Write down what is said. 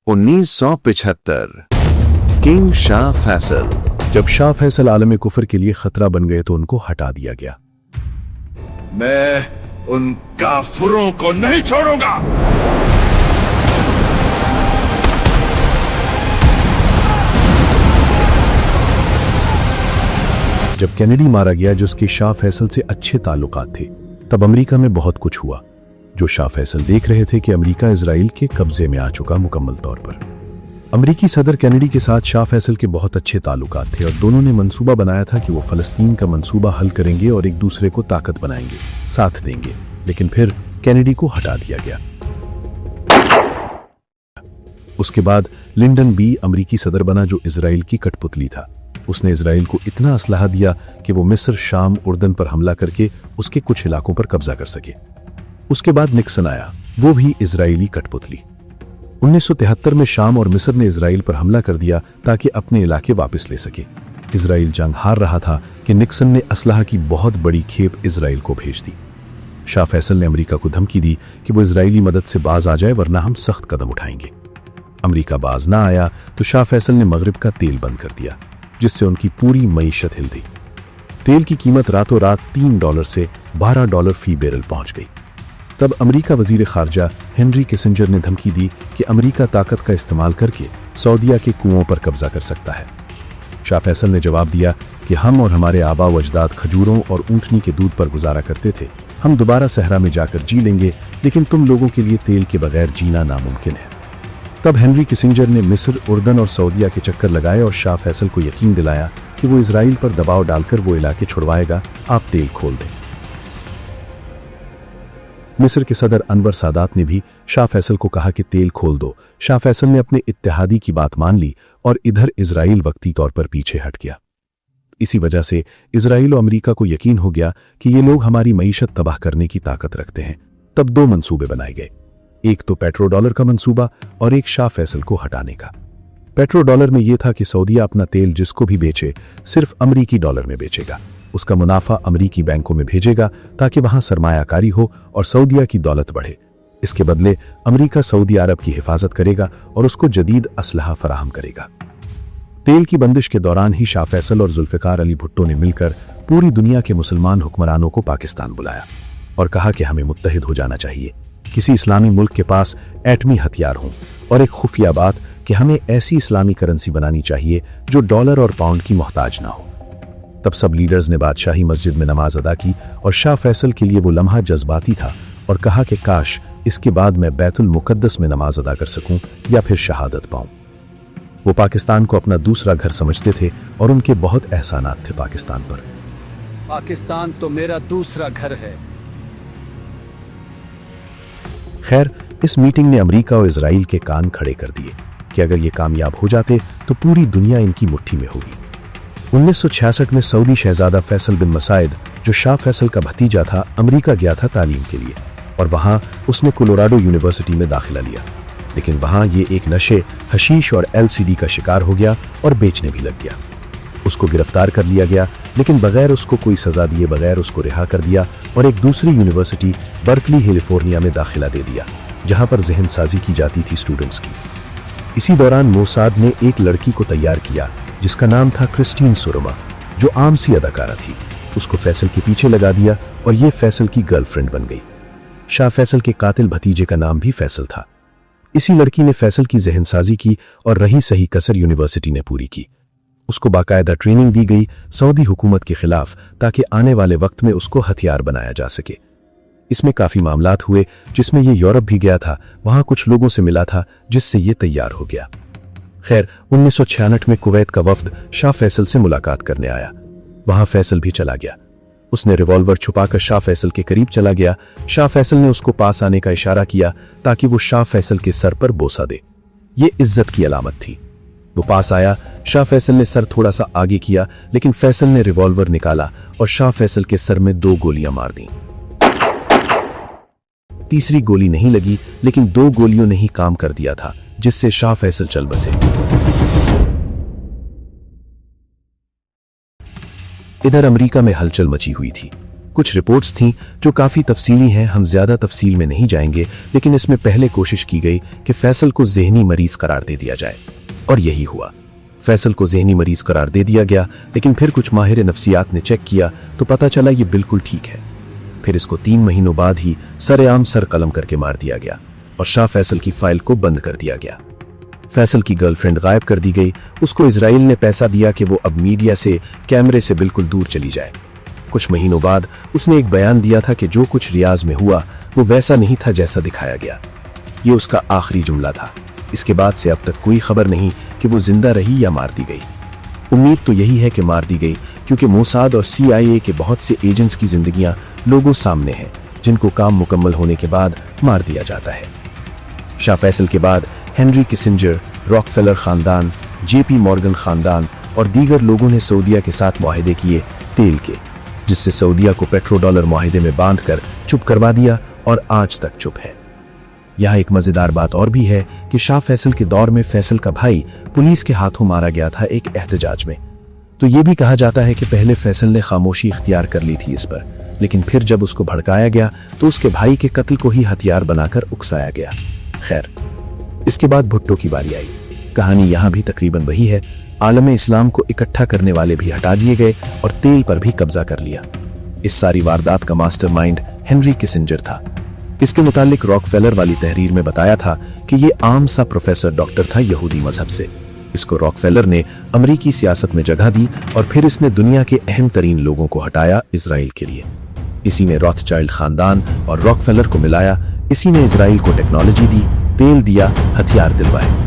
1975 king Shah Faisal. जब शाह फैसल आलम कुफर के लिए खतरा बन गए तो उनको हटा दिया गया। मैं उन काफिरों को नहीं छोड़ूंगा। जब कैनेडी मारा गया जिसके शाह फैसल से अच्छे ताल्लुकात थे, तब अमेरिका में बहुत कुछ हुआ। जो शाह फैसल देख रहे थे कि अमेरिका इजराइल के कब्जे में आ चुका मुकम्मल तौर पर। अमेरिकी सदर कैनेडी के साथ शाह फैसल के बहुत अच्छे ताल्लुकात थे और दोनों ने मंसूबा बनाया था कि वो फलस्तीन का मंसूबा हल करेंगे और एक दूसरे को ताकत बनाएंगे, साथ देंगे। लेकिन फिर कैनेडी को हटा दिया गया। उसके बाद लिंडन बी अमेरिकी सदर बना जो इजराइल की कठपुतली था। उसने इजराइल को इतना असलहा दिया कि वो मिस्र, शाम, उर्दन पर हमला करके उसके कुछ इलाकों पर कब्जा कर सके। उसके बाद निक्सन आया, वो भी इजरायली कठपुतली। 1973 में शाम और मिस्र ने इजराइल पर हमला कर दिया ताकि अपने इलाके वापस ले सके। इजराइल जंग हार रहा था कि निक्सन ने असलहा की बहुत बड़ी खेप इजराइल को भेज दी। शाह फैसल ने अमेरिका को धमकी दी कि वो इजरायली मदद से बाज आ जाए वरना हम सख्त कदम उठाएंगे। अमेरिका बाज ना आया तो शाह फैसल ने मगरिब का तेल बंद कर दिया, जिससे उनकी पूरी मईशत हिल गई। तेल की कीमत रातों रात $3 से $12 फी बैरल पहुंच गई। तब अमेरिका वजीर खारजा हेनरी किसिंजर ने धमकी दी कि अमेरिका ताकत का इस्तेमाल करके सऊदीया के कुओं पर कब्जा कर सकता है। शाह फैसल ने जवाब दिया कि हम और हमारे आबा व अजदाद खजूरों और ऊँटनी के दूध पर गुजारा करते थे, हम दोबारा सहरा में जाकर जी लेंगे, लेकिन तुम लोगों के लिए तेल के बगैर जीना नामुमकिन है। तब हेनरी किसिंजर ने मिस्र, उर्दन और सऊदीया के चक्कर लगाए और शाह फैसल को यकीन दिलाया कि वो इजराइल पर दबाव डालकर वो इलाके छुड़वाएगा, आप तेल खोल दें। मिस्र के सदर अनवर सादात ने भी शाह फैसल को कहा कि तेल खोल दो। शाह फैसल ने अपने इत्तेहादी की बात मान ली और इधर इजराइल वक्ती तौर पर पीछे हट गया। इसी वजह से इजराइल और अमेरिका को यकीन हो गया कि ये लोग हमारी मईशत तबाह करने की ताकत रखते हैं। तब 2 मंसूबे बनाए गए, एक तो पेट्रो डॉलर का मंसूबा और एक शाह फैसल को हटाने का। पेट्रो डॉलर में यह था कि सऊदीया अपना तेल जिसको भी बेचे सिर्फ अमरीकी डॉलर में बेचेगा, उसका मुनाफा अमरीकी बैंकों में भेजेगा ताकि वहां सरमायाकारी हो और सऊदीया की दौलत बढ़े। इसके बदले अमरीका सऊदी अरब की हिफाजत करेगा और उसको जदीद असलहा फराहम करेगा। तेल की बंदिश के दौरान ही शाह फैसल और जुल्फिकार अली भुट्टो ने मिलकर पूरी दुनिया के मुसलमान हुक्मरानों को पाकिस्तान बुलाया और कहा कि हमें मुत्तहिद हो जाना चाहिए, किसी इस्लामी मुल्क के पास एटमी हथियार हों, और एक खुफिया बात कि हमें ऐसी इस्लामी करेंसी बनानी चाहिए जो डॉलर और पाउंड की मोहताज ना हो। तब सब लीडर्स ने बादशाही मस्जिद में नमाज अदा की और शाह फैसल के लिए वो लम्हा जज्बाती था और कहा कि काश इसके बाद मैं बैतुल मुकद्दस में नमाज अदा कर सकूं या फिर शहादत पाऊं। वो पाकिस्तान को अपना दूसरा घर समझते थे और उनके बहुत एहसानात थे पाकिस्तान पर। पाकिस्तान तो मेरा दूसरा घर है। खैर, इस मीटिंग ने अमेरिका और इजराइल के कान खड़े कर दिए कि अगर ये कामयाब हो जाते तो पूरी दुनिया इनकी मुट्ठी में होगी। 1966 में सऊदी शहजादा फैसल बिन मसाइद, जो शाह फैसल का भतीजा था, अमेरिका गया था तालीम के लिए और वहां उसने कोलोराडो यूनिवर्सिटी में दाखिला लिया। लेकिन वहां ये एक नशे, हशीश और LCD का शिकार हो गया और बेचने भी लग गया। उसको गिरफ्तार कर लिया गया, लेकिन बगैर उसको कोई सजा दिए बगैर उसको रिहा कर दिया और एक दूसरी यूनिवर्सिटी बर्कली कैलिफोर्निया में दाखिला दे दिया, जहां पर जहन साजी की जाती थी स्टूडेंट्स की। इसी दौरान मोसाद ने एक लड़की को तैयार किया जिसका नाम था क्रिस्टीन सुरमा, जो आम सी अदाकारा थी। उसको फैसल के पीछे लगा दिया और ये फैसल की गर्लफ्रेंड बन गई। शाह फैसल के कातिल भतीजे का नाम भी फैसल था। इसी लड़की ने फैसल की जहनसाजी की और रही सही कसर यूनिवर्सिटी ने पूरी की। उसको बाकायदा ट्रेनिंग दी गई सऊदी हुकूमत के खिलाफ ताकि आने वाले वक्त में उसको हथियार बनाया जा सके। इसमें काफी मामलात हुए जिसमें ये यूरोप भी गया था, वहां कुछ लोगों से मिला था जिससे ये तैयार हो गया। खैर, 1966 में कुवैत का वफ्द शाह फैसल से मुलाकात करने आया। वहां फैसल भी चला गया। उसने रिवॉल्वर छुपाकर शाह फैसल के करीब चला गया। शाह फैसल ने उसको पास आने का इशारा किया ताकि वो शाह फैसल के सर पर बोसा दे। ये इज्जत की अलामत थी। वो पास आया। शाह फैसल ने सर थोड़ा सा आगे किया, लेकिन फैसल ने रिवॉल्वर निकाला और शाह फैसल के सर में 2 गोलियां मार दी। तीसरी गोली नहीं लगी, लेकिन 2 गोलियों ने ही काम कर दिया था, जिससे शाह फैसल चल बसे। इधर अमेरिका में हलचल मची हुई थी। कुछ रिपोर्ट्स थीं जो काफी तफसीली हैं, हम ज्यादा तफसील में नहीं जाएंगे, लेकिन इसमें पहले कोशिश की गई कि फैसल को ज़हनी मरीज करार दे दिया जाए, और यही हुआ। फैसल को ज़हनी मरीज करार दे दिया गया, लेकिन फिर कुछ माहिर नफ्सियात ने चेक किया तो पता चला ये बिल्कुल ठीक है। फिर इसको 3 महीनों बाद ही सरेआम सर कलम करके मार दिया गया और शाह फैसल की फाइल को बंद कर दिया गया। फैसल की गर्लफ्रेंड गायब कर दी गई। उसको इजराइल ने पैसा दिया कि वो अब मीडिया से, कैमरे से बिल्कुल दूर चली जाए। कुछ महीनों बाद उसने एक बयान दिया था कि जो कुछ रियाज में हुआ वो वैसा नहीं था जैसा दिखाया गया। ये उसका आखिरी जुमला था। इसके बाद से अब तक कोई खबर नहीं कि वो जिंदा रही या मार दी गई। उम्मीद तो यही है कि मार दी गई, क्योंकि मोसाद और CIA के बहुत से एजेंट्स की जिंदगियां लोगों सामने हैं जिनको काम मुकम्मल होने के बाद मार दिया जाता है। शाह फैसल के बाद हेनरी किसिंजर, रॉकफेलर खानदान, JP मॉर्गन खानदान और दीगर लोगों ने सऊदीया के साथ मुआहदे किए तेल के, जिससे सऊदीया को पेट्रो डॉलर मुआहदे में बांधकर चुप करवा दिया और आज तक चुप है। यहाँ एक मजेदार बात और भी है कि शाह फैसल के दौर में फैसल का भाई पुलिस के हाथों मारा गया था एक एहतजाज में। तो ये भी कहा जाता है कि पहले फैसल ने खामोशी इख्तियार कर ली थी इस पर, लेकिन फिर जब उसको भड़काया गया तो उसके भाई के कत्ल को ही हथियार बनाकर उकसाया गया। खैर, इसके बाद भुट्टो की बारी आई। कहानी यहाँ भी तकरीबन वही है। आलम इस्लाम को इकट्ठा करने वाले भी हटा दिए गए और तेल पर भी कब्जा कर लिया। इस सारी वारदात का मास्टरमाइंड हेनरी किसिंजर था। इसके मुतालिक रॉकफेलर वाली तहरीर में बताया था कि ये आम सा प्रोफेसर डॉक्टर था यहूदी मजहब से। इसको रॉकफेलर ने अमरीकी सियासत में जगह दी और फिर इसने दुनिया के अहम तरीन लोगों को हटाया इजराइल के लिए। इसी ने रॉथचाइल्ड खानदान और रॉकफेलर को मिलाया। इसी ने इजराइल को टेक्नोलॉजी दी, तेल दिया, हथियार दिलवाए।